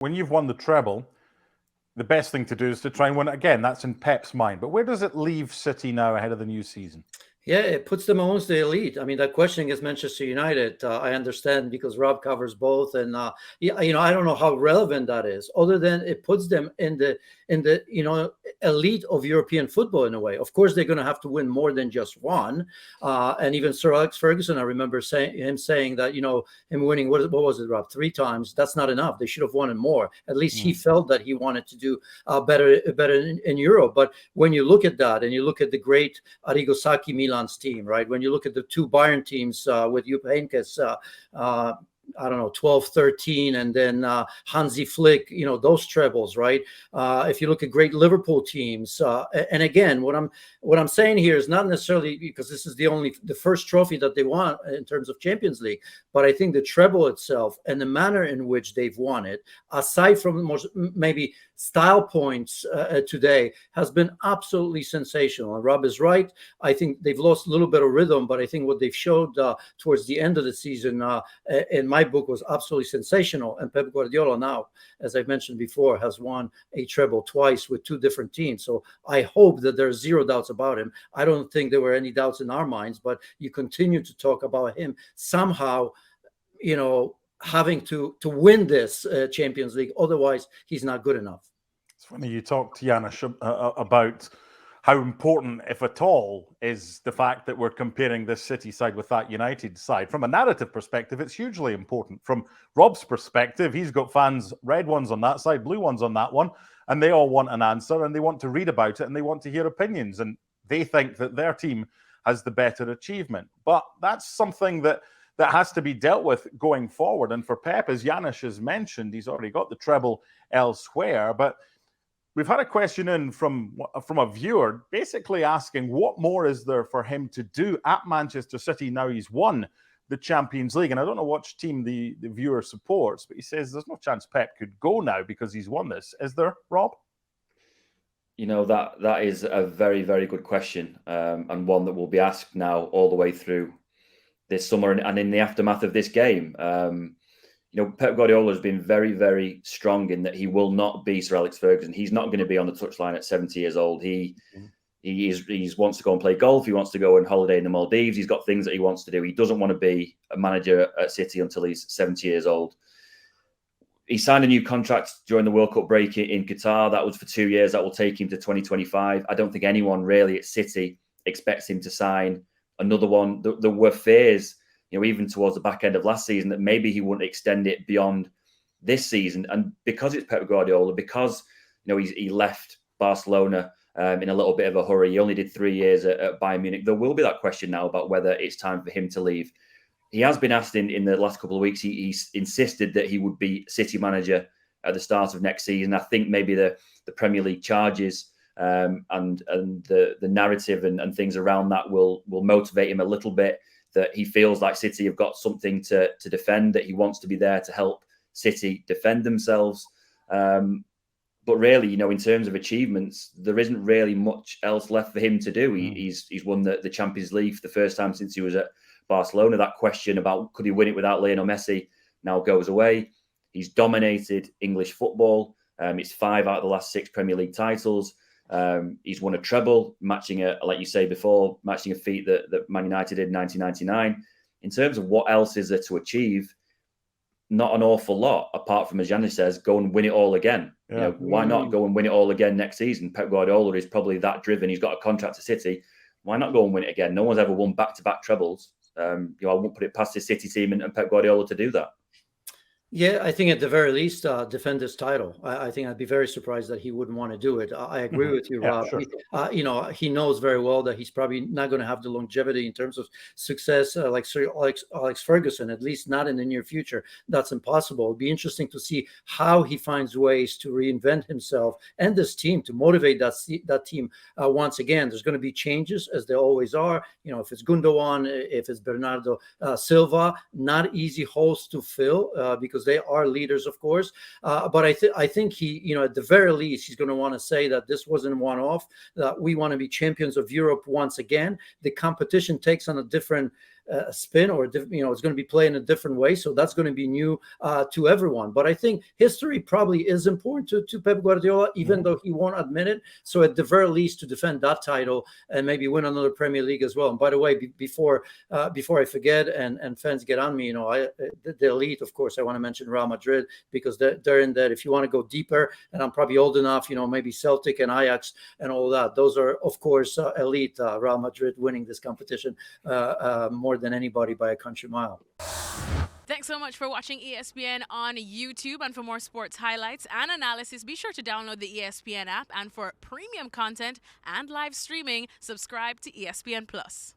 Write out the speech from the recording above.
when you've won the treble, the best thing to do is to try and win it again. That's in Pep's mind. But where does it leave City now ahead of the new season? Yeah, it puts them amongst the elite. I mean, that question against Manchester United, I understand because Rob covers both, and I don't know how relevant that is, other than it puts them in the elite of European football in a way. Of course, they're going to have to win more than just one. And even Sir Alex Ferguson, I remember saying that him winning what was it, Rob, 3 times? That's not enough. They should have won more. At least he felt that he wanted to do better in Europe. But when you look at that and you look at the great Arrigo Sacchi Milan's team, right? When you look at the 2 Bayern teams with Jupp Heynckes, I don't know, 12-13, and then Hansi Flick, those trebles, right? If you look at great Liverpool teams, and again, what I'm saying here is not necessarily because this is the first trophy that they won in terms of Champions League, but I think the treble itself and the manner in which they've won it, aside from most, maybe style points today, has been absolutely sensational. And Rob is right. I think they've lost a little bit of rhythm, but I think what they've showed towards the end of the season, in my book, was absolutely sensational. And Pep Guardiola now, as I've mentioned before, has won a treble twice with 2 different teams. So I hope that there's zero doubts about him. I don't think there were any doubts in our minds, but you continue to talk about him somehow, having to win this Champions League. Otherwise, he's not good enough. It's funny you talked to Janusz about how important, if at all, is the fact that we're comparing this City side with that United side. From a narrative perspective, it's hugely important. From Rob's perspective, he's got fans, red ones on that side, blue ones on that one, and they all want an answer, and they want to read about it, and they want to hear opinions, and they think that their team has the better achievement. But that's something that has to be dealt with going forward. And for Pep, as Janusz has mentioned, he's already got the treble elsewhere, but we've had a question in from a viewer basically asking what more is there for him to do at Manchester City now he's won the Champions League. And I don't know which team the viewer supports, but he says there's no chance Pep could go now because he's won this. Is there, Rob? That is a very, very good question, and one that will be asked now all the way through this summer and in the aftermath of this game. Pep Guardiola has been very, very strong in that he will not be Sir Alex Ferguson. He's not going to be on the touchline at 70 years old. He wants to go and play golf. He wants to go and holiday in the Maldives. He's got things that he wants to do. He doesn't want to be a manager at City until he's 70 years old. He signed a new contract during the World Cup break in Qatar. That was for 2 years. That will take him to 2025. I don't think anyone really at City expects him to sign another one. There were fears, even towards the back end of last season, that maybe he wouldn't extend it beyond this season. And because it's Pep Guardiola, because he left Barcelona in a little bit of a hurry, he only did 3 years at Bayern Munich, there will be that question now about whether it's time for him to leave. He has been asked in the last couple of weeks. He insisted that he would be City manager at the start of next season. I think maybe the Premier League charges and the narrative and things around that will motivate him a little bit, that he feels like City have got something to defend, that he wants to be there to help City defend themselves. But really, in terms of achievements, there isn't really much else left for him to do. He's won the Champions League for the first time since he was at Barcelona. That question about could he win it without Lionel Messi now goes away. He's dominated English football. It's 5 out of the last 6 Premier League titles. He's won a treble, matching like you say before, matching a feat that Man United did in 1999. In terms of what else is there to achieve, not an awful lot, apart from, as Janusz says, go and win it all again. Yeah. Why not go and win it all again next season? Pep Guardiola is probably that driven. He's got a contract to City. Why not go and win it again? No one's ever won back-to-back trebles. I won't put it past the City team and Pep Guardiola to do that. Yeah, I think at the very least, defend his title. I think I'd be very surprised that he wouldn't want to do it. I agree with you, Rob. Sure. He knows very well that he's probably not going to have the longevity in terms of success like Sir Alex Ferguson, at least not in the near future. That's impossible. It'll be interesting to see how he finds ways to reinvent himself and this team to motivate that team once again. There's going to be changes, as there always are. If it's Gundogan, if it's Bernardo Silva, not easy holes to fill because they are leaders, of course. But I think he, at the very least, he's going to want to say that this wasn't one-off, that we want to be champions of Europe once again. The competition takes on a different spin, or you know, it's going to be played in a different way. So that's going to be new to everyone. But I think history probably is important to Pep Guardiola, even though he won't admit it. So at the very least, to defend that title and maybe win another Premier League as well. And by the way, before I forget and fans get on me, you know, the elite, of course, I want to mention Real Madrid, because they're in that. If you want to go deeper, and I'm probably old enough, you know, maybe Celtic and Ajax and all that. Those are, of course, elite. Real Madrid winning this competition more than anybody by a country mile. Thanks so much for watching ESPN on YouTube. And for more sports highlights and analysis, be sure to download the ESPN app. And for premium content and live streaming, subscribe to ESPN Plus.